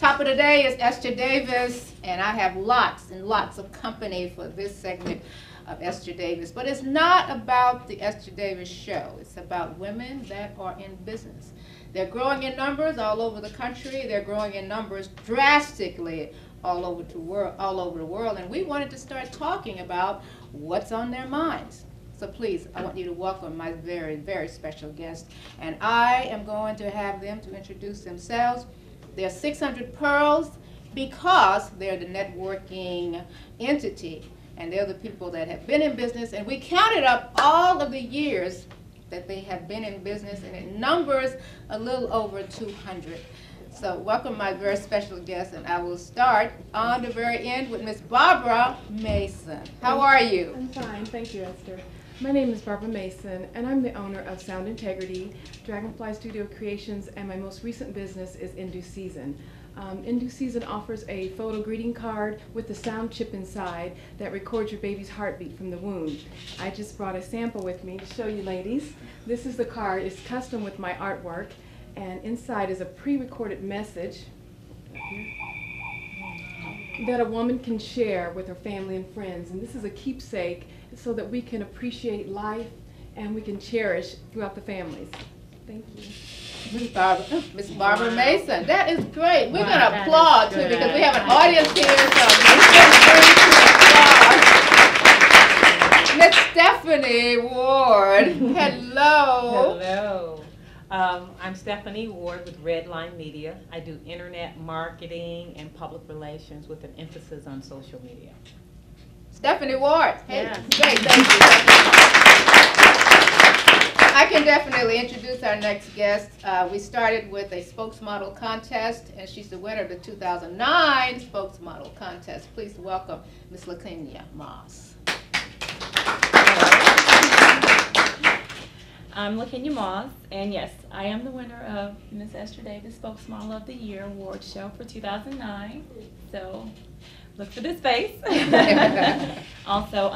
Top of the day is Esther Davis, and I have lots and lots of company for this segment of Esther Davis. But it's not about the Esther Davis Show. It's about women that are in business. They're growing in numbers all over the country. They're growing in numbers drastically all over the world. And we wanted to start talking about what's on their minds. So please, I want you to welcome my very, very special guest. And I am going to have them to introduce themselves. They're 600 Pearls because they're the networking entity. And they're the people that have been in business. And we counted up all of the years that they have been in business, and it numbers a little over 200. So welcome my very special guest, and I will start on the very end with Miss Barbara Mason. How are you? I'm fine, thank you, Esther. My name is Barbara Mason, and I'm the owner of Sound Integrity, Dragonfly Studio Creations, and my most recent business is In Due Season. In Due Season offers a photo greeting card with a sound chip inside that records your baby's heartbeat from the womb. I just brought a sample with me to show you ladies. This is the card. It's custom with my artwork, and inside is a pre-recorded message that a woman can share with her family and friends. And this is a keepsake so that we can appreciate life and we can cherish throughout the families. Thank you. Miss Barbara Mason. That is great. We're going to applaud too because we have an audience here. So Miss Stephanie Ward. Hello. Hello. I'm Stephanie Ward with Redline Media. I do internet marketing and public relations with an emphasis on social media. Stephanie Ward. Hey, Yeah. great. Thank you. I can definitely introduce our next guest. We started with a spokesmodel contest, and she's the winner of the 2009 spokesmodel contest. Please welcome Miss LaKenya Moss. I'm LaKenya Moss, and yes, I am the winner of Miss Esther Davis Spokesmodel of the Year Award Show for 2009. So look for this face. Also,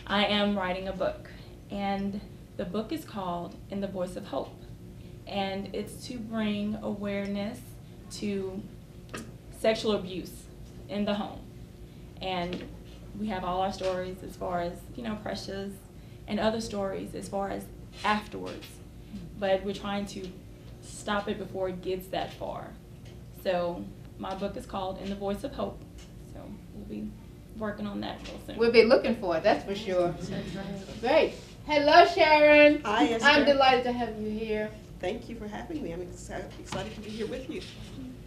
I am writing a book, and the book is called In the Voice of Hope, and it's to bring awareness to sexual abuse in the home. And we have all our stories as far as, Precious, and other stories as far as afterwards. But we're trying to stop it before it gets that far. So my book is called In the Voice of Hope. So we'll be working on that real soon. We'll be looking for it, that's for sure. Great. Hello, Sharon. Hi, Esther. I'm delighted to have you here. Thank you for having me. I'm excited to be here with you.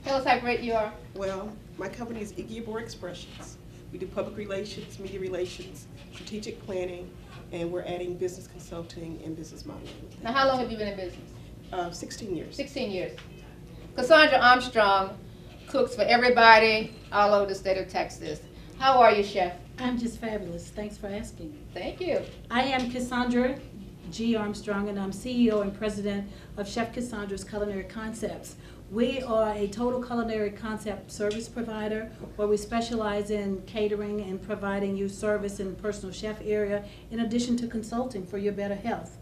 Tell us how great you are. Well, my company is Iggyabor Expressions. We do public relations, media relations, strategic planning, and we're adding business consulting and business modeling. Now, how long have you been in business? 16 years. 16 years. Cassandra Armstrong cooks for everybody all over the state of Texas. How are you, Chef? I'm just fabulous. Thanks for asking. Thank you. I am Cassandra G. Armstrong, and I'm CEO and President of Chef Cassandra's Culinary Concepts. We are a total culinary concept service provider where we specialize in catering and providing you service in the personal chef area in addition to consulting for your better health.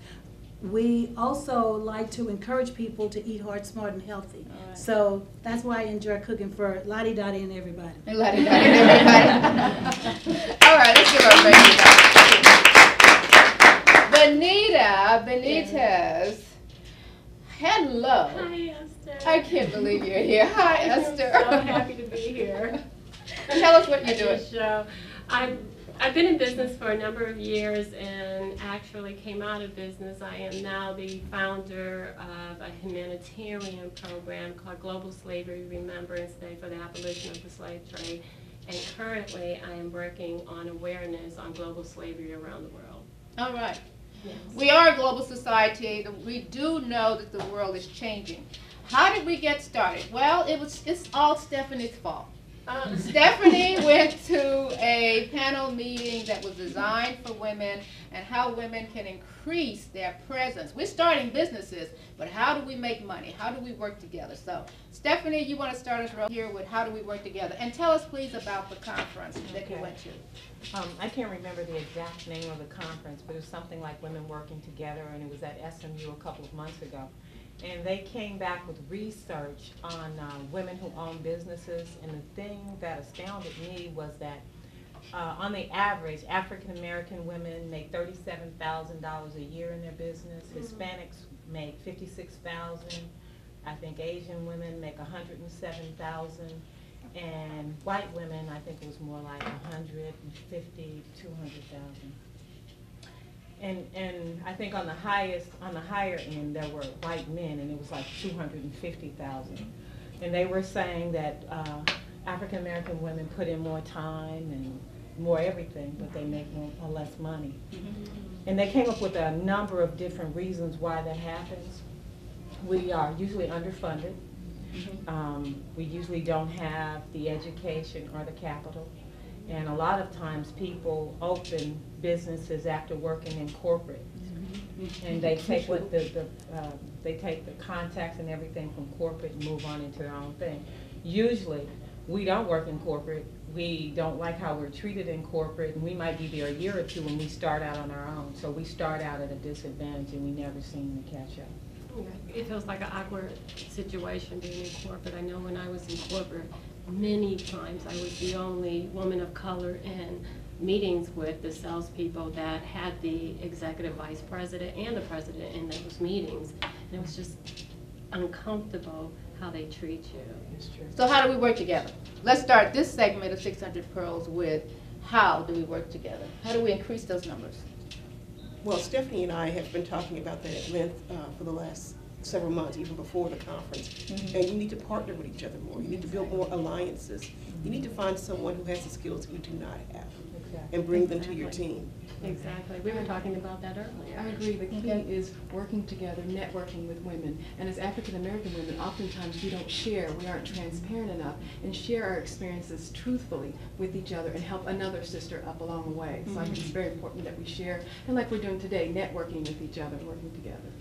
We also like to encourage people to eat hard, smart, and healthy. Right. So that's why I enjoy cooking for Lottie Dottie and everybody. And Lottie Dottie and everybody. All right, let's give our Benitez. Hello. Hi, Esther. I can't believe you're here. Hi, Esther. I'm so happy to be here. Tell us what you're doing. Show. I've been in business for a number of years and actually came out of business. I am now the founder of a humanitarian program called Global Slavery Remembrance Day for the abolition of the slave trade. And currently I am working on awareness on global slavery around the world. All right. Yes. We are a global society. We do know that the world is changing. How did we get started? Well, it's all Stephanie's fault. Stephanie went to a panel meeting that was designed for women and how women can increase their presence. We're starting businesses, but how do we make money? How do we work together? So, Stephanie, you want to start us right here with how do we work together? And tell us, please, about the conference that you went to. I can't remember the exact name of the conference, but it was something like Women Working Together, and it was at SMU a couple of months ago. and they came back with research on women who own businesses, and the thing that astounded me was that on the average, African American women make $37,000 a year in their business. Hispanics make $56,000. I think Asian women make $107,000, and white women, I think it was more like $150,000, $200,000. And I think on the higher end, there were white men, and it was like $250,000. And they were saying that African American women put in more time and more everything, but they make more or less money. And they came up with a number of different reasons why that happens. We are usually underfunded. We usually don't have the education or the capital. And a lot of times people open businesses after working in corporate. And they take what they take the contacts and everything from corporate and move on into their own thing. Usually, we don't work in corporate. We don't like how we're treated in corporate, and we might be there a year or two when we start out on our own. So we start out at a disadvantage, and we never seem to catch up. It feels like an awkward situation being in corporate. I know when I was in corporate, many times I was the only woman of color in meetings with the salespeople that had the executive vice president and the president in those meetings. And it was just uncomfortable how they treat you. That's true. So how do we work together? Let's start this segment of 600 Pearls with how do we work together? How do we increase those numbers? Well, Stephanie and I have been talking about that at length for the last several months, even before the conference. And you need to partner with each other more. You need to build more alliances. You need to find someone who has the skills you do not have and bring them to your team. Exactly. We were talking about that earlier. I agree. The key is working together, networking with women. And as African American women, oftentimes we don't share, we aren't transparent enough, and share our experiences truthfully with each other and help another sister up along the way. So I think it's very important that we share, and like we're doing today, networking with each other, working together.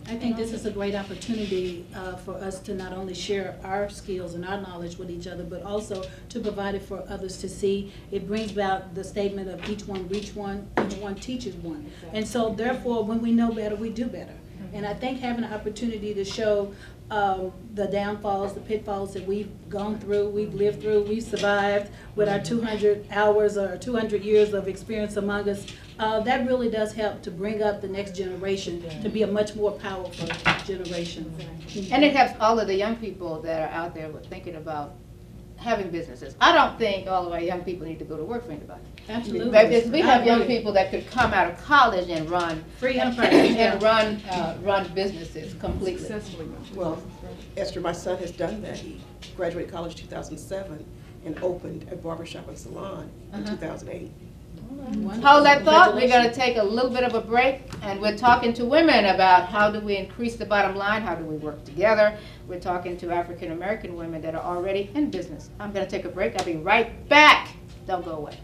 I think this is a great opportunity for us to not only share our skills and our knowledge with each other, but also to provide it for others to see. It brings about the statement of each one reach one, each one teaches one. And so therefore, when we know better, we do better. And I think having an opportunity to show the downfalls, the pitfalls that we've gone through, we've lived through, we've survived with our 200 hours or 200 years of experience among us, that really does help to bring up the next generation to be a much more powerful generation. And it helps all of the young people that are out there thinking about having businesses. I don't think all of our young people need to go to work for anybody. Absolutely. Because we have young people that could come out of college and run Free enterprise. and run businesses completely. Successfully. Well, Esther, my son has done that. He graduated college in 2007 and opened a barbershop and salon in 2008. Hold that thought. We're going to take a little bit of a break, and we're talking to women about how do we increase the bottom line, how do we work together. We're talking to African American women that are already in business. I'm going to take a break. I'll be right back. Don't go away.